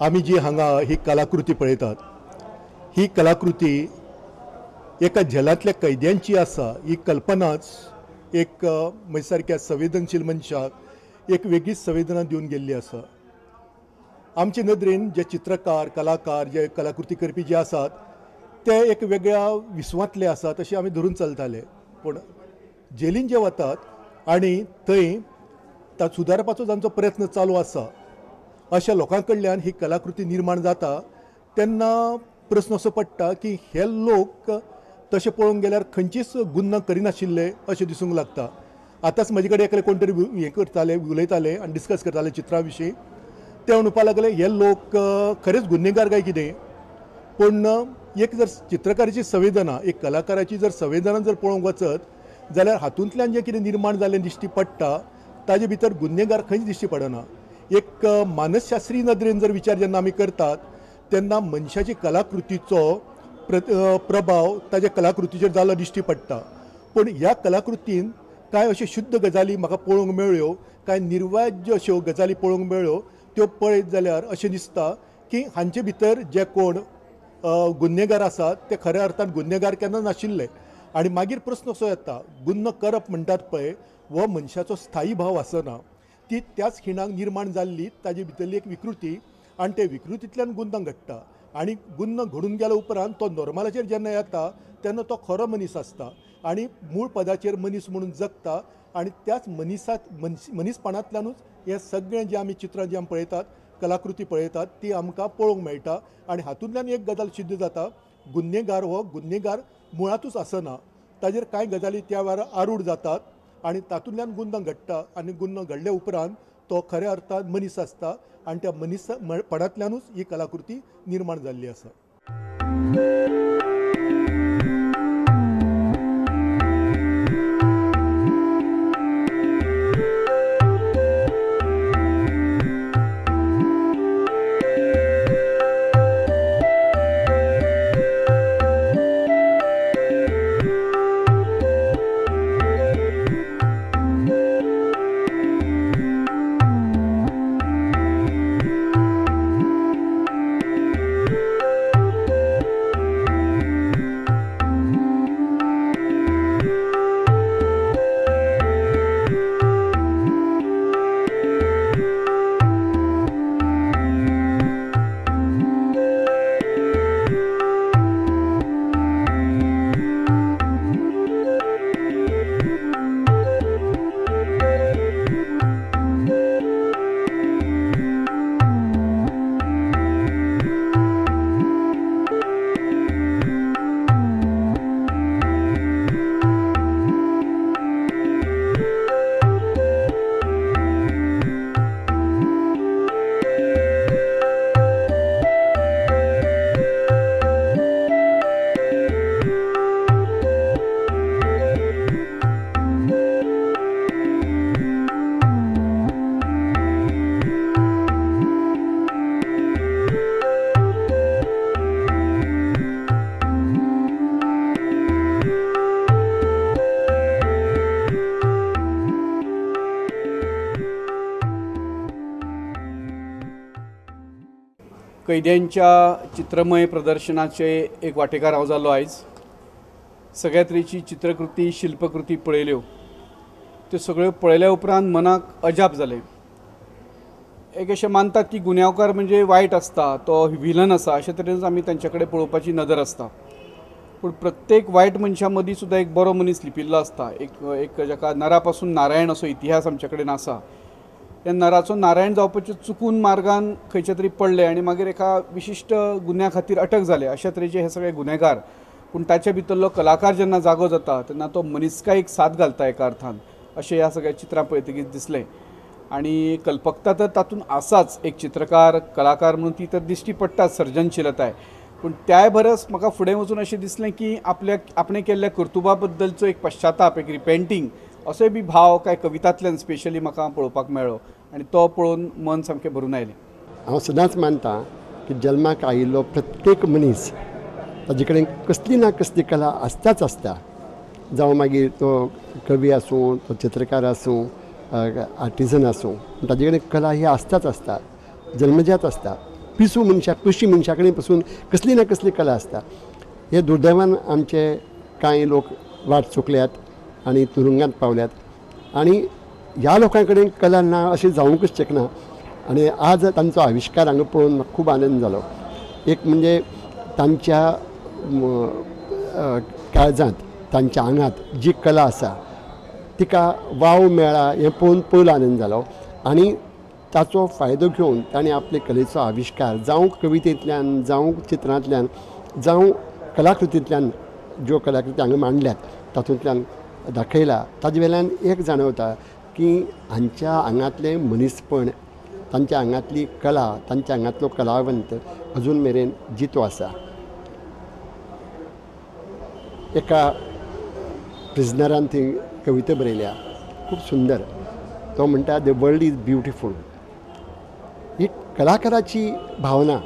आमी जी हांगा ही कलाकृती पळयतात ही कलाकृती एका जेलांतल्या कैद्यांची आसा। ही कल्पनाच एक म्हजे सारक्या संवेदनशील मनशाक एक वेगळीच संवेदना दिवन गेल्ली आसा। आमचे नदरेन जे चित्रकार कलाकार जे कलाकृती करपी जे आसात ते एक वेगळ्या विश्वांतले आसात अशें आमी धरून चलताले, पूण जेलीन जे वतात आनी थंय सुदारपाचो तांचो प्रयत्न चालू आसा अशा लोकां कडल्यान ही कलाकृती निर्माण जाता तेन्ना प्रस्न असो पडटा की हे लोक तशें पळोवंक गेल्यार खंयचीच गुन्हा करिनाशिल्ले अशें दिसूंक लागता। आतांच म्हजे कडेन एकले कोण तरी हें करताले उलयताले आनी डिस्कस करताले चित्रां विशीं। ते म्हणपाक लागले हे लोक खरेंच गुन्हेगार काय कितें, पूण एक जर चित्रकाराची संवेदना एक कलाकाराची जर संवेदना जर पळोवंक वचत जाल्यार हातूंतल्यान जें कितें निर्माण जाल्लें दिश्टी पडटा ताजे भितर गुन्हेगार खंयच दिश्टी पडना। एक मानसशास्त्रीय नदरेन जर विचार जेन्ना आमी करतात तेन्ना मनशाची कलाकृतीचो प्रभाव ताज्या कलाकृतीचेर जाल्लो दिश्टी पडटा। पूण ह्या कलाकृतीन कांय अश्यो शुद्ध गजाली म्हाका पळोवंक मेळ्ळ्यो, कांय निर्वाज्य अश्यो गजाली पळोवंक मेळ्ळ्यो। त्यो पळयत जाल्यार अशें दिसता की हांचे भितर जे कोण गुन्हेगार आसात ते खऱ्या अर्थान गुन्हेगार केन्ना नाशिल्ले। आनी मागीर प्रस्न असो येता गुन्न करप म्हणटात पळय हो मनशाचो स्थायी भाव आसना, ती त्याच खिणाक निर्माण जाल्ली ताजे भितरली एक विकृती आनी ते विकृतींतल्यान गुन्हा घडटा। आनी गुन्हा घडून गेल्या उपरांत तो नॉर्मलाचेर जेन्ना येता तेन्ना तो खरो मनीस आसता आनी मूळ पदाचेर मनीस म्हणून जगता आनी त्याच मनीसपणांतल्यानूच हें सगळें जें आमी चित्रां जी आमी पळयतात कलाकृती पळयतात ती आमकां पळोवंक मेळटा। आनी हातूंतल्यान एक गजाल सिद्ध जाता गुन्हेगार हो गुन्हेगार मुळांतूच आसना, ताजेर कांय गजाली त्या वेळार आरूढ जातात आनी तातूंतल्यान गुन्हा घडटा आनी गुन्हा घडले उपरांत तो खऱ्या अर्थान मनीस आसता आनी त्या मनीसपणांतल्यानूच ही कलाकृती निर्माण जाल्ली आसा। कैद्यांच्या चित्रमय प्रदर्शनाचे एक वांटेकार हांव जालो आयज। सगळ्या तरेची चित्रकृती शिल्पकृती पळयल्यो, त्यो सगळ्यो पळयल्या उपरांत मनाक अजाप जालें। एक अशें मानतात की गुन्यांवकार म्हणजे वायट आसता, तो विलन आसा अशे तरेनच आमी तांचे कडेन पळोवपाची नदर आसता। पूण प्रत्येक वायट मनशा मदीं सुद्दां एक बरो मनीस लिपिल्लो आसता। एक जाका नरा पासून नारायण असो इतिहास आमचे कडेन आसा। त्या नराचो नारायण जावपाचे चुकून मार्गान खंयचे तरी पडले आनी मागीर एका विशिश्ट गुन्ह्या खातीर अटक जाले। अशा तरेचे हे सगळे गुन्हेगार, पूण ताचे भितरलो कलाकार जेन्ना जागो जाता तेन्ना तो मनीसकायेक साथ घालता एका अर्थान, अशें ह्या सगळ्या चित्रां पळयतकीर दिसलें। आनी कल्पकता तर तातूंत आसाच, एक चित्रकार कलाकार म्हणून ती तर दिश्टी पडटा सर्जनशीलताय। पूण त्याय परस म्हाका फुडें वचून अशें दिसलें की आपणे केल्ल्या कर्तुबा बद्दलचो एक पश्चाताप, एक रिपेंटींग असोय बी भाव काय कवितांतल्यान स्पेशली म्हाका पळोवपाक मेळ्ळो आनी तो पळोवन मन सामकें भरून आयलें। हांव सदांच मानतां की जल्माक आयिल्लो प्रत्येक मनीस ताजे कडेन कसली ना कसली कला आसताच आसता। जावं मागीर तो कवी आसूं, तो चित्रकार आसूं, आर्टिजन आसूं, ताजे कडेन कला ही आसताच आसता, जल्मजात आसता। पिशी मनशा कडेन पासून कसली ना कसली कला आसता. हे दुर्दैवान आमचे कांय लोक वाट चुकल्यात आनी तुरुंगात पावल्यात आनी ह्या लोकां कडेन कला ना अशें जावंकच शकना. आनी आज तांचो आविश्कार हांगा पळोवन म्हाका खूब आनंद जालो. एक म्हणजे तांच्या काळजांत तांच्या आंगांत जी कला आसा तिका वाव मेळ्ळा हें पळोवन पयलो आनंद जालो. आनी ताचो फायदो घेवन ताणें आपले कलेचो आविश्कार जावं कवितेंतल्यान जावं चित्रांतल्यान जावं कलाकृतींतल्यान ज्यो कलाकृती हांगा मांडल्यात तातूंतल्यान दाखयला. ताजे वेल्यान एक जाणवता की हांच्या आंगांतलें मनीसपण, तांच्या आंगांतली कला, तांच्या आंगांतलो कलावंत अजून मेरेन जितो आसा. एका प्रिजनरान थंय कविता बरयल्या खूब सुंदर. तो म्हणटा द वर्ल्ड इज ब्युटिफूल. ही कलाकाराची भावना,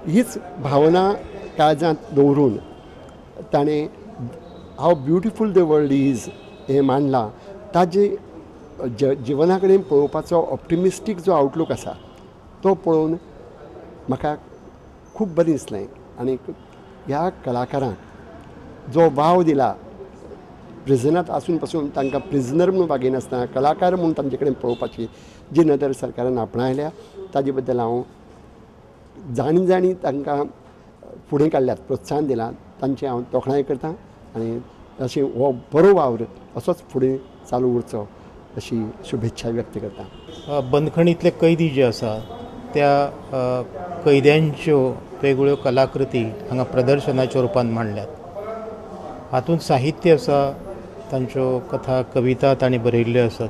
हीच भावना काळजांत दवरून ताणें हाव ब्युटिफूल द वर्ल्ड इज हें मांडलां. ताजे जिवना कडेन पळोवपाचो ऑप्टिमिस्टीक जो आउटलूक आसा तो पळोवन म्हाका खूब बरें दिसलें. आनी ह्या कलाकारांक जो वाव दिला, प्रिजनांत आसून पासून तांकां प्रिजनर म्हणून वागयनासतना कलाकार म्हणून तांचे कडेन पळोवपाची जी नदर सरकारान आपणायल्या ताजे बद्दल हांव जाणी तांकां फुडें काडल्यात, प्रोत्साहन दिलां, तांचे हांव तोखणाय करतां. आनी अशें हो बरो वावर असोच फुडें चालू उरचो अशी शुभेच्छा व्यक्त करता. बंदखणींतले कैदी जे आसा त्या कैद्यांच्यो वेगवेगळ्यो कलाकृती हांगा प्रदर्शनाच्या रुपान मांडल्यात. हातूंत साहित्य आसा, तांच्यो कथा कविता तांणी बरयल्ल्यो आसात.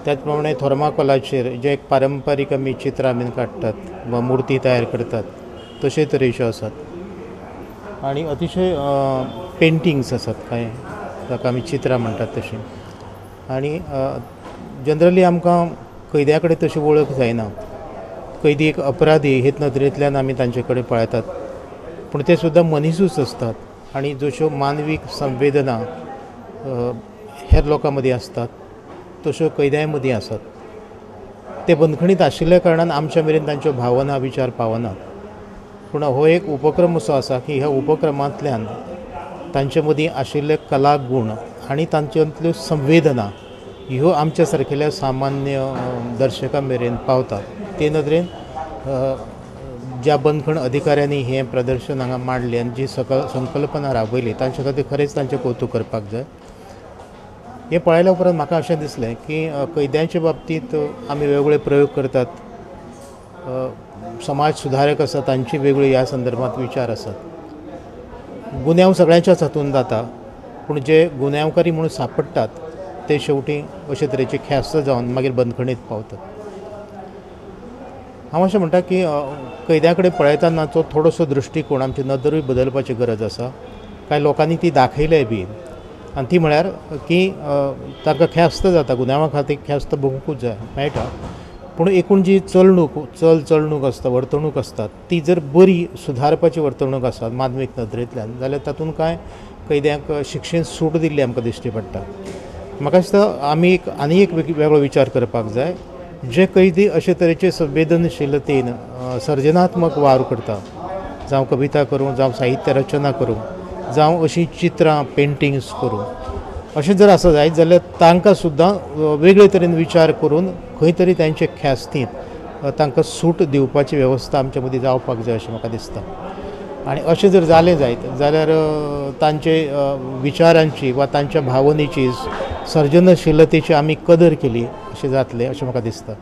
त्याच प्रमाणे थर्माकोलाचेर जे एक पारंपारीक आमी चित्रां बीन काडटात वा मुर्ती तयार करतात तशे तरेच्यो आसात. आनी अतिशय पेंटिंग्स आसात कांय, ताका आमी चित्रां म्हणटात तशीं. आनी जनरली आमकां कैद्या कडेन तशी वळख जायना. कैदी एक अपराधी हे नदरेंतल्यान आमी तांचे कडेन पळयतात, पूण ते सुद्दां मनीसूच आसतात. आनी जश्यो मानवीक संवेदना हेर लोकां मदीं आसतात तश्यो कैद्यां मदीं आसात. ते बंदखणींत आशिल्ल्या कारणान आमच्या मेरेन तांच्यो भावना विचार पावनात. पूण हो एक उपक्रम असो आसा की ह्या उपक्रमांतल्यान तांचे मदीं आशिल्ले कला गूण आनी तांच्यांतल्यो संवेदना ह्यो आमच्या सारकेल्या सामान्य दर्शकां मेरेन पावतात. ते नदरेन ज्या बंदखण अधिकाऱ्यांनी हें प्रदर्शन हांगा मांडलें आनी जी संकल्पना राबयली तांचे खातीर खरेंच तांचें कौतूक करपाक जाय. हें पळयल्या उपरांत म्हाका अशें दिसलें की कैद्यांच्या बाबतींत आमी वेगवेगळे प्रयोग करतात. समाज सुधारक आसा तांची वेगळी ह्या संदर्भांत विचार आसात. गुन्यांव सगळ्यांच्याच हातून जाता, पूण जे गुन्यांवकारी म्हणून सांपडटात ते शेवटी अशे तरेचे ख्यास्त जावन मागीर बंदखणींत पावतात. हांव अशें म्हणटा की कैद्या कडेन पळयतानाचो थोडोसो दृश्टीकोण, आमची नदरूय बदलपाची गरज आसा. कांय लोकांनी ती दाखयल्या बी, आनी ती म्हळ्यार की ताका ख्यास्त जाता, गुन्यांवा खातीर ख्यास्त भोगूंकूच जाय मेळटा. पूण एकूण जी चलणूक आसता, वर्तणूक आसता, ती जर बरी सुधारपाची वर्तणूक आसा मानवीक नदरेंतल्यान जाल्यार तातूंत कांय कैद्यांक शिक्षेन सूट दिल्ली आमकां दिश्टी पडटा. म्हाका दिसता आमी आनी एक वेगळो विचार करपाक जाय. जे कैदी अशे तरेचे संवेदनशीलतेन सर्जनात्मक वावर करता, जावं कविता करूं, जावं साहित्य रचना करूं, जावं अशीं चित्रां पेंटिंग्स करूं, अशें जर आसा जायत जाल्यार तांकां सुद्दां वेगळे तरेन विचार करून खंय तरी तांचे ख्यास्तींत तांकां सूट दिवपाची वेवस्था आमचे मदीं जावपाक जाय अशें म्हाका दिसता. आनी अशें जर जालें जायत जाल्यार तांचे विचारांची वा तांच्या भावनेची सर्जनशीलतेची आमी कदर केली अशें जातलें अशें म्हाका दिसता.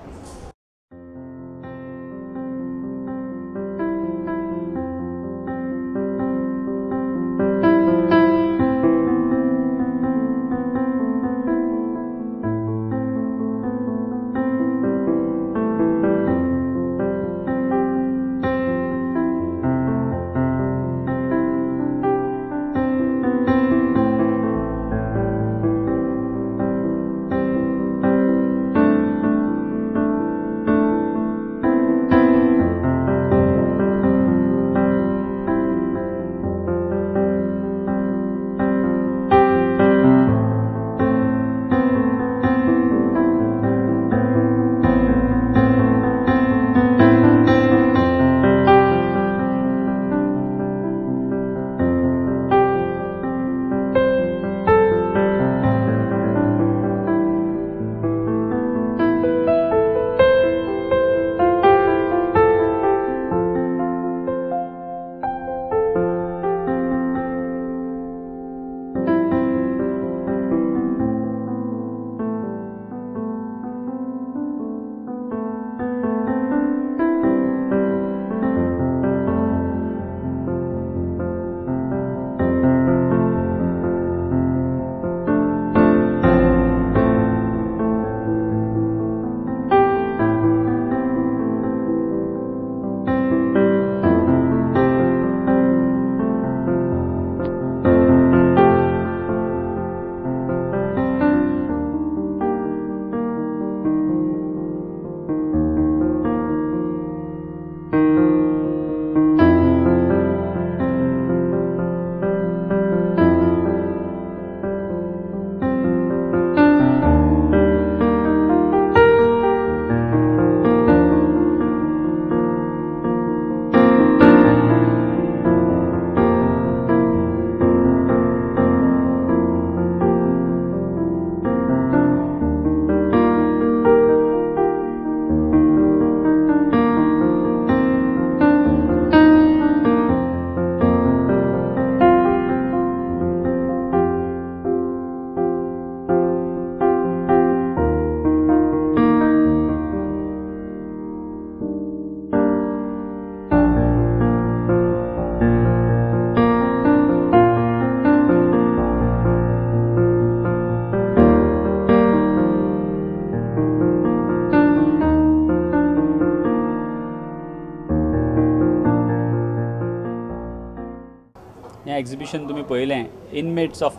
हें एग्जिबिशन तुमी पळयलें inmates of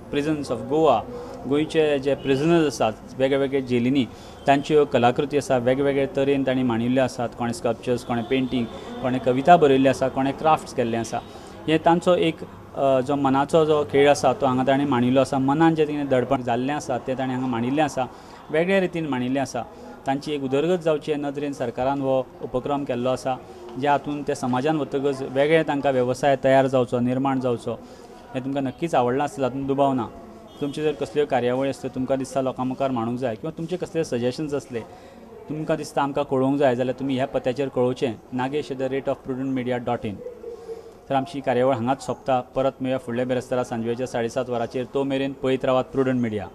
prisons of Goa, गोंयचे जे प्रिजनर्स आसात वेगवेगळे जेलींनी तांच्यो कलाकृती आसा, वेगवेगळे तरेन तांणी मांडिल्ल्यो आसात. कोणें स्कल्पचर्स, कोणें पेंटींग, कोणें कविता बरयल्ली आसा, कोणें क्राफ्ट्स केल्लें आसा. हें तांचो एक जो मनाचो जो खेळ आसा तो हांगा ताणें मांडिल्लो आसा. मनान जें कितें दडपण जाल्लें आसा तें ताणें हांगा मांडिल्लें आसा, वेगळ्या रितीन मांडिल्लें आसा. तांची एक उदरगत जावची हे नदरेन सरकारान हो उपक्रम केल्लो आसा, ज्या हातून ते समाजान वतकच वेगळे तांकां वेवसाय तयार जावचो, निर्माण जावचो. हें तुमकां नक्कीच आवडलां आसतलें, हातून दुबाव ना. तुमचे जर कसल्यो कार्यावळी आसल्यो तुमकां दिसता लोकां मुखार मांडूंक जाय किंवा तुमचे कसले सजेशन्स असले तुमकां दिसता आमकां कळोवंक जाय जाल्यार तुमी ह्या पत्त्याचेर कळोवचें nagesh@prudentmedia.in. तर आमची कार्यावळ हांगाच सोंपता. परत मेळया फुडल्या बेरेस्तारा सांजवेच्या 7:30 वरांचेर. तो मेरेन पळयत रावात प्रुडंट मिडिया.